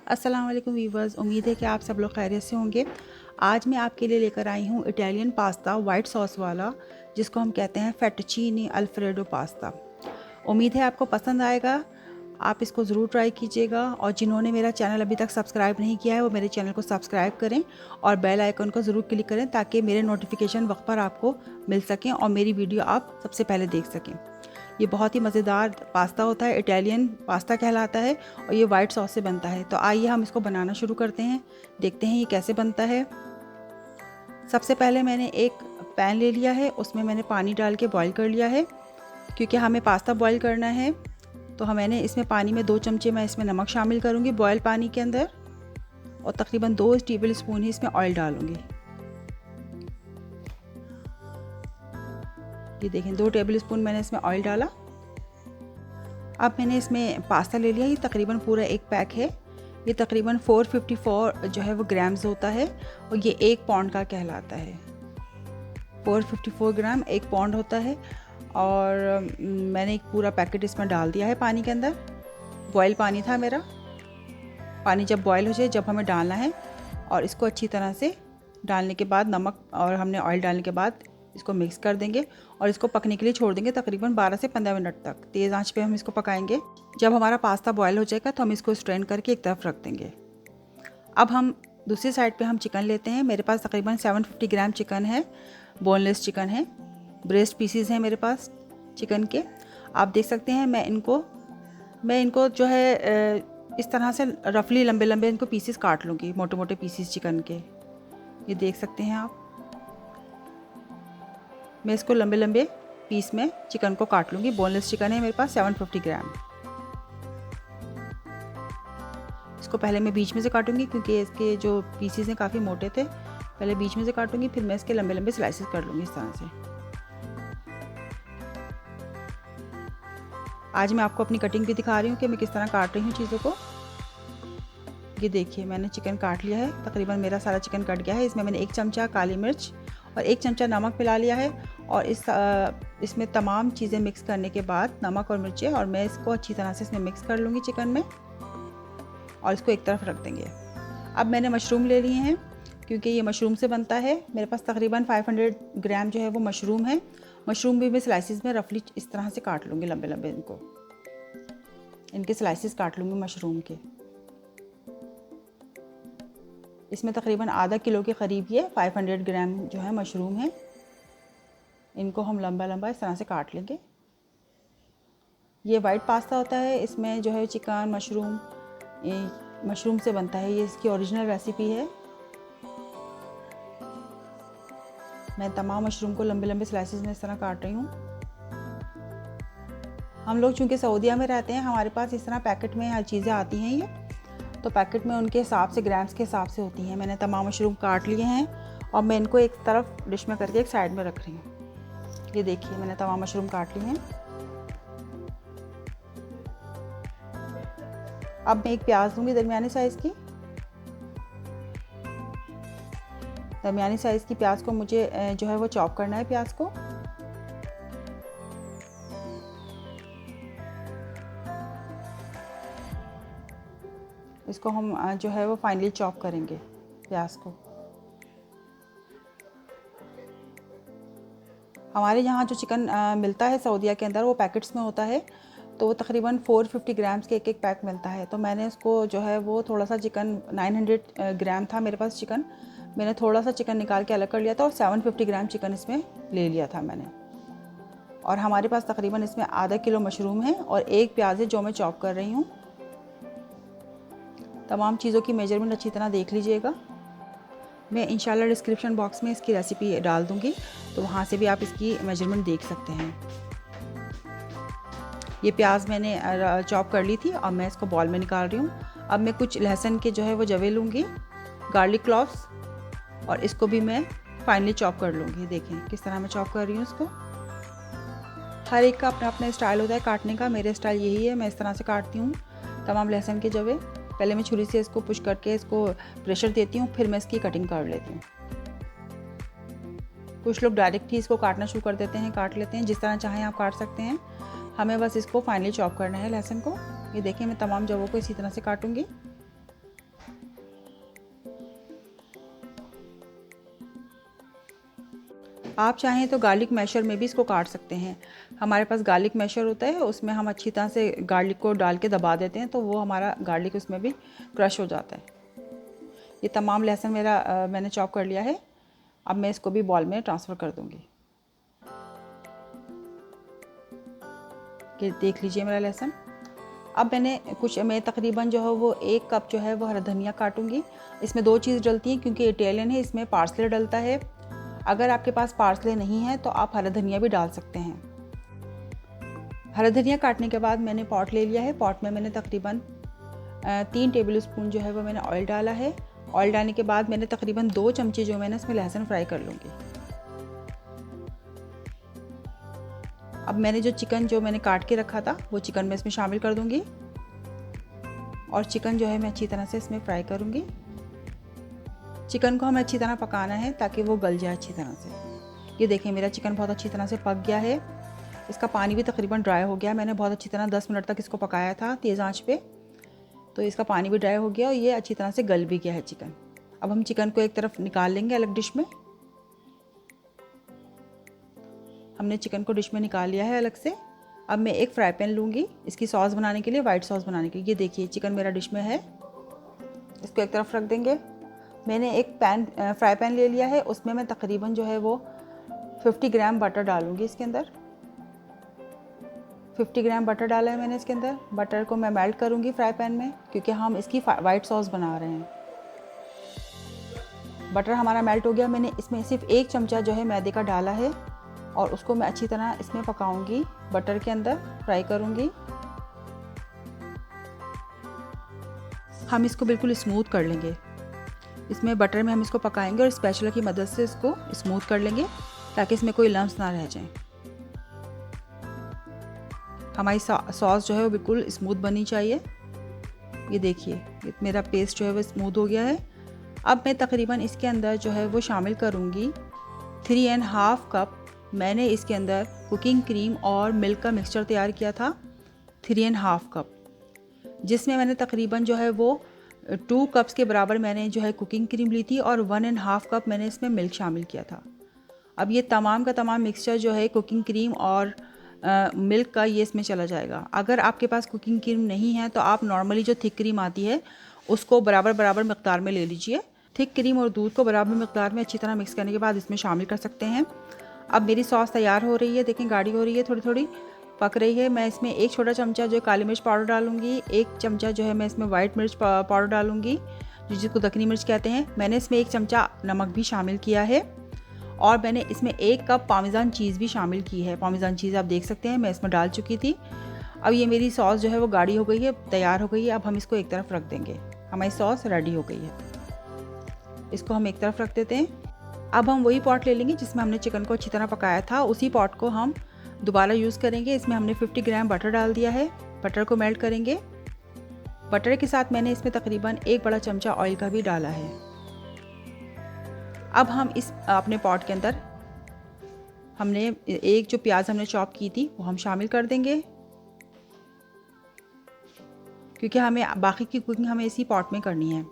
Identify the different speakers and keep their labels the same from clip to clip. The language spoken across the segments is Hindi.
Speaker 1: अस्सलाम वालेकुम वीवर्स, उम्मीद है कि आप सब लोग खैरियत से होंगे। आज मैं आपके लिए लेकर आई हूँ इटालियन पास्ता वाइट सॉस वाला, जिसको हम कहते हैं फेटुचीनी अल्फ्रेडो पास्ता। उम्मीद है आपको पसंद आएगा। आप इसको ज़रूर ट्राई कीजिएगा और जिन्होंने मेरा चैनल अभी तक सब्सक्राइब नहीं किया है वो मेरे चैनल को सब्सक्राइब करें और बेल आइकन को ज़रूर क्लिक करें ताकि मेरे नोटिफिकेशन वक्त पर आपको मिल सकें और मेरी वीडियो आप सबसे पहले देख सकें। ये बहुत ही मज़ेदार पास्ता होता है, इटालियन पास्ता कहलाता है और ये वाइट सॉस से बनता है। तो आइए हम इसको बनाना शुरू करते हैं, देखते हैं ये कैसे बनता है। सबसे पहले मैंने एक पैन ले लिया है, उसमें मैंने पानी डाल के बॉईल कर लिया है। क्योंकि हमें पास्ता बॉईल करना है तो मैंने इसमें पानी में 2 चमचे मैं इसमें नमक शामिल करूँगी बॉयल पानी के अंदर, और तकरीबन 2 टेबल स्पून ही इसमें ऑयल डालूँगी। ये देखें 2 टेबल स्पून मैंने इसमें ऑयल डाला। अब मैंने इसमें पास्ता ले लिया, ये तकरीबन पूरा एक पैक है। ये तकरीबन 454 जो है वो ग्राम्स होता है और ये 1 पाउंड का कहलाता है। 454 ग्राम 1 पाउंड होता है। और मैंने एक पूरा पैकेट इसमें डाल दिया है पानी के अंदर। बॉयल पानी था मेरा। पानी जब बॉयल हो जाए, जब हमें डालना है, और इसको अच्छी तरह से डालने के बाद नमक और हमने ऑयल डालने के बाद इसको मिक्स कर देंगे और इसको पकने के लिए छोड़ देंगे तकरीबन 12 से 15 मिनट तक। तेज़ आंच पे हम इसको पकाएंगे। जब हमारा पास्ता बॉयल हो जाएगा तो हम इसको स्ट्रेन करके एक तरफ रख देंगे। अब हम दूसरी साइड पे हम चिकन लेते हैं। मेरे पास तकरीबन 750 ग्राम चिकन है, बोनलेस चिकन है, ब्रेस्ट पीसीज हैं मेरे पास चिकन के। आप देख सकते हैं मैं इनको जो है इस तरह से रफली लंबे लंबे इनको पीसीस काट लूँगी, मोटे मोटे पीसीस चिकन के। ये देख सकते हैं आप, मैं इसको लंबे लंबे पीस में चिकन को काट लूँगी। बोनलेस चिकन है मेरे पास 750 ग्राम। इसको पहले मैं बीच में से काटूंगी क्योंकि इसके जो पीसीस हैं काफ़ी मोटे थे। पहले बीच में से काटूंगी, फिर मैं इसके लंबे लंबे स्लाइसेस कर लूँगी इस तरह से। आज मैं आपको अपनी कटिंग भी दिखा रही हूँ कि मैं किस तरह काट रही हूँ चीज़ों को। ये देखिए मैंने चिकन काट लिया है, तकरीबन मेरा सारा चिकन कट गया है। इसमें मैंने 1 चमचा काली मिर्च और 1 चमचा नमक मिला लिया है और इसमें तमाम चीज़ें मिक्स करने के बाद नमक और मिर्चें, और मैं इसको अच्छी तरह से इसमें मिक्स कर लूँगी चिकन में और इसको एक तरफ रख देंगे। अब मैंने मशरूम ले लिए हैं क्योंकि ये मशरूम से बनता है। मेरे पास तकरीबन 500 ग्राम जो है वो मशरूम है। मशरूम भी मैं स्लाइसिस में रफली इस तरह से काट लूँगी, लंबे लंबे इनके स्लाइसिस काट लूँगी मशरूम के। इसमें तकरीबन आधा किलो के करीब ये 500 ग्राम जो है मशरूम है। इनको हम लंबा लंबा इस तरह से काट लेंगे। ये वाइट पास्ता होता है, इसमें जो है चिकन मशरूम से बनता है। ये इसकी ओरिजिनल रेसिपी है। मैं तमाम मशरूम को लंबे लंबे स्लाइसेस में इस तरह काट रही हूँ। हम लोग चूँकि सऊदीया में रहते हैं, हमारे पास इस तरह पैकेट में हर चीज़ें आती हैं। ये तो पैकेट में उनके हिसाब से ग्राम्स के हिसाब से होती हैं। मैंने तमाम मशरूम काट लिए हैं और मैं इनको एक तरफ डिश में करके एक साइड में रख रही हूँ। ये देखिए मैंने तमाम मशरूम काट लिए हैं। अब मैं एक प्याज लूँगी दरमियानी साइज़ की। दरमियानी साइज़ की प्याज को मुझे जो है वो चॉप करना है प्याज को। इसको हम जो है वो फाइनली चॉप करेंगे प्याज को। हमारे यहाँ जो चिकन मिलता है सऊदीया के अंदर वो पैकेट्स में होता है, तो वो तकरीबन 450 ग्राम्स के एक पैक मिलता है। तो मैंने उसको जो है वो थोड़ा सा चिकन 900 ग्राम था मेरे पास चिकन, मैंने थोड़ा सा चिकन निकाल के अलग कर लिया था और 750 ग्राम चिकन इसमें ले लिया था मैंने। और हमारे पास तकरीबन इसमें आधा किलो मशरूम है और 1 प्याज है जो मैं चॉप कर रही हूँ। तमाम चीज़ों की मेजरमेंट अच्छी तरह देख लीजिएगा। मैं इंशाल्लाह डिस्क्रिप्शन बॉक्स में इसकी रेसिपी डाल दूँगी, तो वहाँ से भी आप इसकी मेजरमेंट देख सकते हैं। ये प्याज मैंने चॉप कर ली थी और मैं इसको बॉल में निकाल रही हूँ। अब मैं कुछ लहसुन के जो है वो जवे लूँगी, गार्लिक क्लॉव्स, और इसको भी मैं फाइनली चॉप कर लूँगी। देखें किस तरह मैं चॉप कर रही हूँ इसको। हर एक का अपना अपना स्टाइल होता है काटने का। मेरा स्टाइल यही है, मैं इस तरह से काटती हूँ तमाम लहसुन के जवे। पहले मैं छुरी से इसको पुश करके इसको प्रेशर देती हूँ, फिर मैं इसकी कटिंग कर लेती हूँ। कुछ लोग डायरेक्ट ही इसको काटना शुरू कर देते हैं, काट लेते हैं। जिस तरह चाहें आप काट सकते हैं। हमें बस इसको फाइनली चॉप करना है लहसुन को। ये देखिए मैं तमाम जवों को इसी तरह से काटूंगी। आप चाहें तो गार्लिक मैशर में भी इसको काट सकते हैं। हमारे पास गार्लिक मैशर होता है, उसमें हम अच्छी तरह से गार्लिक को डाल के दबा देते हैं तो वो हमारा गार्लिक उसमें भी क्रश हो जाता है। ये तमाम लहसुन मेरा मैंने चॉप कर लिया है। अब मैं इसको भी बॉल में ट्रांसफ़र कर दूँगी। कि देख लीजिए मेरा लहसुन। अब मैं तकरीबन जो है वो 1 कप जो है वो हरा धनिया काटूंगी। इसमें 2 चीज़ डलती हैं क्योंकि इटालियन है, इसमें पार्सले डलता है। अगर आपके पास पार्सले नहीं है तो आप हरा धनिया भी डाल सकते हैं। हरा धनिया काटने के बाद मैंने पॉट ले लिया है। पॉट में मैंने तकरीबन 3 टेबल स्पून जो है वो मैंने ऑयल डाला है। ऑयल डालने के बाद मैंने तकरीबन 2 चमचे जो मैंने इसमें लहसुन फ्राई कर लूँगी। अब मैंने जो चिकन जो मैंने काट के रखा था वो चिकन में इसमें शामिल कर दूंगी और चिकन जो है मैं अच्छी तरह से इसमें फ्राई करूंगी। चिकन को हमें अच्छी तरह पकाना है ताकि वो गल जाए अच्छी तरह से। ये देखिए मेरा चिकन बहुत अच्छी तरह से पक गया है। इसका पानी भी तकरीबन ड्राई हो गया। मैंने बहुत अच्छी तरह 10 मिनट तक इसको पकाया था तेज़ आंच पे, तो इसका पानी भी ड्राई हो गया और ये अच्छी तरह से गल भी गया है चिकन। अब हम चिकन को एक तरफ निकाल लेंगे अलग डिश में। हमने चिकन को डिश में निकाल लिया है अलग से। अब मैं एक फ्राई पैन लूँगी इसकी सॉस बनाने के लिए, वाइट सॉस बनाने के लिए। ये देखिए चिकन मेरा डिश में है, इसको एक तरफ रख देंगे। मैंने एक फ्राई पैन ले लिया है, उसमें मैं तकरीबन जो है वो 50 ग्राम बटर डालूँगी इसके अंदर। 50 ग्राम बटर डाला है मैंने इसके अंदर। बटर को मैं मेल्ट करूँगी फ्राई पैन में क्योंकि हम इसकी वाइट सॉस बना रहे हैं। बटर हमारा मेल्ट हो गया। मैंने इसमें सिर्फ 1 चमचा जो है मैदे का डाला है और उसको मैं अच्छी तरह इसमें पकाऊंगी, बटर के अंदर फ्राई करूंगी। हम इसको बिल्कुल स्मूथ कर लेंगे। इसमें बटर में हम इसको पकाएंगे और स्पैचुला की मदद से इसको स्मूथ कर लेंगे ताकि इसमें कोई लम्स ना रह जाए। हमारी सॉस जो है वो बिल्कुल स्मूथ बननी चाहिए। ये देखिए मेरा पेस्ट जो है वो स्मूथ हो गया है। अब मैं तकरीबन इसके अंदर जो है वो शामिल करूँगी 3.5 कप मैंने इसके अंदर कुकिंग क्रीम और मिल्क का मिक्सचर तैयार किया था 3.5 कप, जिसमें मैंने तकरीबन जो है वो 2 कप्स के बराबर मैंने जो है कुकिंग क्रीम ली थी और 1.5 कप मैंने इसमें मिल्क शामिल किया था। अब ये तमाम का तमाम मिक्सचर जो है कुकिंग क्रीम और मिल्क का ये इसमें चला जाएगा। अगर आपके पास कुकिंग क्रीम नहीं है तो आप नॉर्मली जो थिक क्रीम आती है उसको बराबर मकदार में ले लीजिए। थिक क्रीम और दूध को बराबर मकदार में अच्छी तरह मिक्स करने के बाद इसमें शामिल कर सकते हैं। अब मेरी सॉस तैयार हो रही है, देखें गाढ़ी हो रही है, थोड़ी थोड़ी पक रही है। मैं इसमें 1 छोटा चमचा जो काली मिर्च पाउडर डालूंगी, 1 चमचा जो है मैं इसमें वाइट मिर्च पाउडर डालूंगी जिसको दखनी मिर्च कहते हैं। मैंने इसमें 1 चमचा नमक भी शामिल किया है और मैंने इसमें 1 कप पार्मेजान चीज़ भी शामिल की है। पार्मेजान चीज़ आप देख सकते हैं मैं इसमें डाल चुकी थी। अब ये मेरी सॉस जो है वो गाढ़ी हो गई है, तैयार हो गई है। अब हम इसको एक तरफ रख देंगे। हमारी सॉस रेडी हो गई है, इसको हम एक तरफ रख देते हैं। अब हम वही पॉट ले लेंगे जिसमें हमने चिकन को अच्छी तरह पकाया था, उसी पॉट को हम दोबारा यूज़ करेंगे। इसमें हमने 50 ग्राम बटर डाल दिया है, बटर को मेल्ट करेंगे। बटर के साथ मैंने इसमें तकरीबन 1 बड़ा चमचा ऑयल का भी डाला है। अब हम इस अपने पॉट के अंदर हमने एक जो प्याज हमने चॉप की थी वो हम शामिल कर देंगे क्योंकि हमें बाकी की कुकिंग हमें इसी पॉट में करनी है।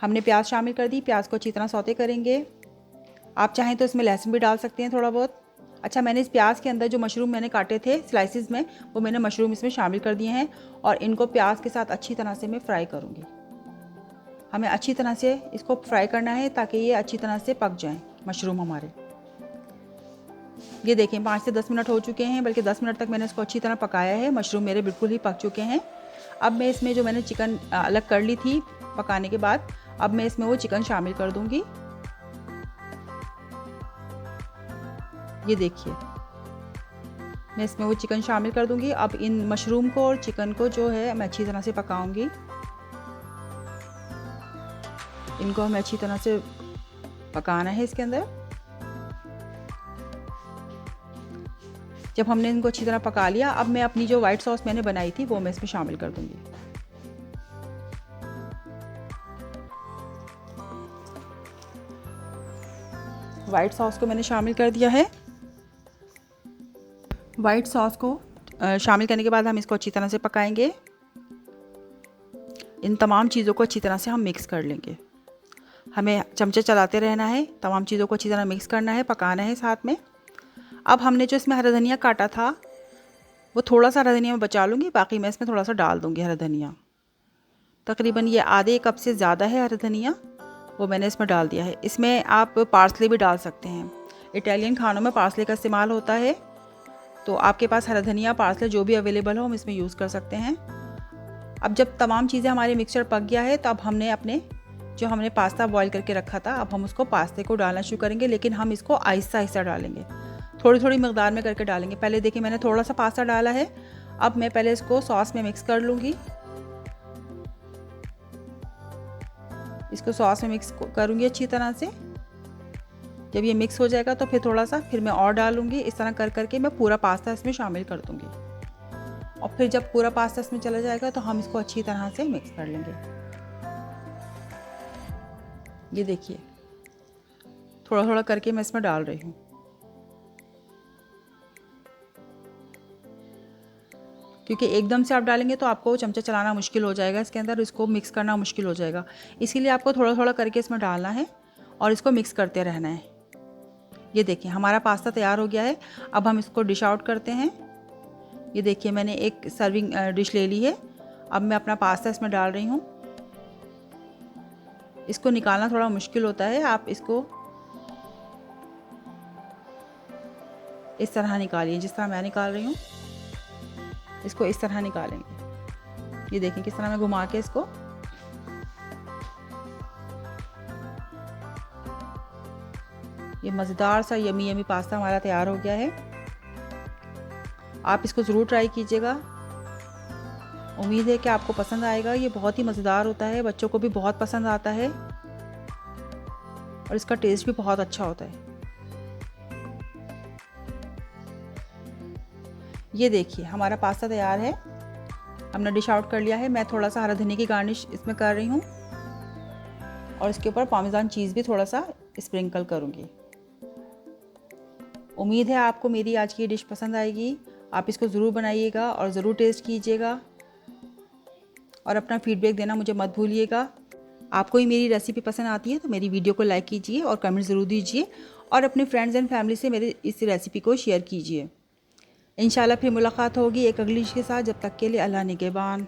Speaker 1: हमने प्याज शामिल कर दी, प्याज को अच्छी तरह सौते करेंगे। आप चाहें तो इसमें लहसुन भी डाल सकते हैं थोड़ा बहुत। अच्छा, मैंने इस प्याज के अंदर जो मशरूम मैंने काटे थे स्लाइसिस में, वो मैंने मशरूम इसमें शामिल कर दिए हैं और इनको प्याज के साथ अच्छी तरह से मैं फ्राई करूँगी। हमें अच्छी तरह से इसको फ्राई करना है ताकि ये अच्छी तरह से पक जाएं मशरूम हमारे। ये देखें 5 से 10 मिनट हो चुके हैं, बल्कि 10 मिनट तक मैंने इसको अच्छी तरह पकाया है। मशरूम मेरे बिल्कुल ही पक चुके हैं। अब मैं इसमें जो मैंने चिकन अलग कर ली थी पकाने के बाद, अब मैं इसमें वो चिकन शामिल कर दूंगी। ये देखिए मैं इसमें वो चिकन शामिल कर दूंगी। अब इन मशरूम को और चिकन को जो है मैं अच्छी तरह से पकाऊंगी। इनको हमें अच्छी तरह से पकाना है इसके अंदर। जब हमने इनको अच्छी तरह पका लिया, अब मैं अपनी जो वाइट सॉस मैंने बनाई थी वो मैं इसमें शामिल कर दूंगी। वाइट सॉस को मैंने शामिल कर दिया है। वाइट सॉस को शामिल करने के बाद हम इसको अच्छी तरह से पकाएंगे। इन तमाम चीज़ों को अच्छी तरह से हम मिक्स कर लेंगे। हमें चमचे चलाते रहना है, तमाम चीज़ों को अच्छी तरह मिक्स करना है, पकाना है साथ में। अब हमने जो इसमें हरा धनिया काटा था वो थोड़ा सा हरा धनिया मैं बचा लूँगी, बाकी मैं इसमें थोड़ा सा डाल दूँगी हरा धनिया। तकरीबन ये आधे कप से ज़्यादा है हरा धनिया, वो मैंने इसमें डाल दिया है। इसमें आप पार्सले भी डाल सकते हैं, इटालियन खानों में पार्सले का इस्तेमाल होता है। तो आपके पास हरा धनिया पार्सले जो भी अवेलेबल हो हम इसमें यूज़ कर सकते हैं। अब जब तमाम चीज़ें हमारे मिक्सचर पक गया है तो अब हमने पास्ता बॉईल करके रखा था, अब हम उसको पास्ते को डालना शुरू करेंगे, लेकिन हम इसको आहिस्ता आहिस्ता डालेंगे, थोड़ी थोड़ी मकदार में करके डालेंगे। पहले देखिए मैंने थोड़ा सा पास्ता डाला है, अब मैं पहले इसको सॉस में मिक्स कर लूँगी। इसको सॉस में मिक्स करूँगी अच्छी तरह से। जब ये मिक्स हो जाएगा तो फिर मैं और डालूँगी। इस तरह कर करके मैं पूरा पास्ता इसमें शामिल कर दूँगी, और फिर जब पूरा पास्ता इसमें चला जाएगा तो हम इसको अच्छी तरह से मिक्स कर लेंगे। ये देखिए थोड़ा थोड़ा करके मैं इसमें डाल रही हूँ। क्योंकि एकदम से आप डालेंगे तो आपको चमचा चलाना मुश्किल हो जाएगा, इसके अंदर इसको मिक्स करना मुश्किल हो जाएगा। इसीलिए आपको थोड़ा थोड़ा करके इसमें डालना है और इसको मिक्स करते रहना है। ये देखिए हमारा पास्ता तैयार हो गया है। अब हम इसको डिश आउट करते हैं। ये देखिए मैंने एक सर्विंग डिश ले ली है। अब मैं अपना पास्ता इसमें डाल रही हूँ। इसको निकालना थोड़ा मुश्किल होता है, आप इसको इस तरह निकालिए, जिस तरह मैं निकाल रही हूँ इसको इस तरह निकालेंगे। ये देखिए किस तरह मैं घुमा के इसको ये मज़ेदार सा यमी यमी पास्ता हमारा तैयार हो गया है। आप इसको ज़रूर ट्राई कीजिएगा, उम्मीद है कि आपको पसंद आएगा। ये बहुत ही मज़ेदार होता है, बच्चों को भी बहुत पसंद आता है और इसका टेस्ट भी बहुत अच्छा होता है। ये देखिए हमारा पास्ता तैयार है, हमने डिश आउट कर लिया है। मैं थोड़ा सा हरा धनिया की गार्निश इसमें कर रही हूँ और इसके ऊपर पार्मेजान चीज़ भी थोड़ा सा स्प्रिंकल करूँगी। उम्मीद है आपको मेरी आज की डिश पसंद आएगी। आप इसको ज़रूर बनाइएगा और ज़रूर टेस्ट कीजिएगा और अपना फीडबैक देना मुझे मत भूलिएगा। आपको ही मेरी रेसिपी पसंद आती है तो मेरी वीडियो को लाइक कीजिए और कमेंट ज़रूर दीजिए और अपने फ्रेंड्स एंड फैमिली से मेरे इस रेसिपी को शेयर कीजिए। इंशाल्लाह फिर मुलाकात होगी एक अगली डिश के साथ। जब तक के लिए अल्लाह निगहबान।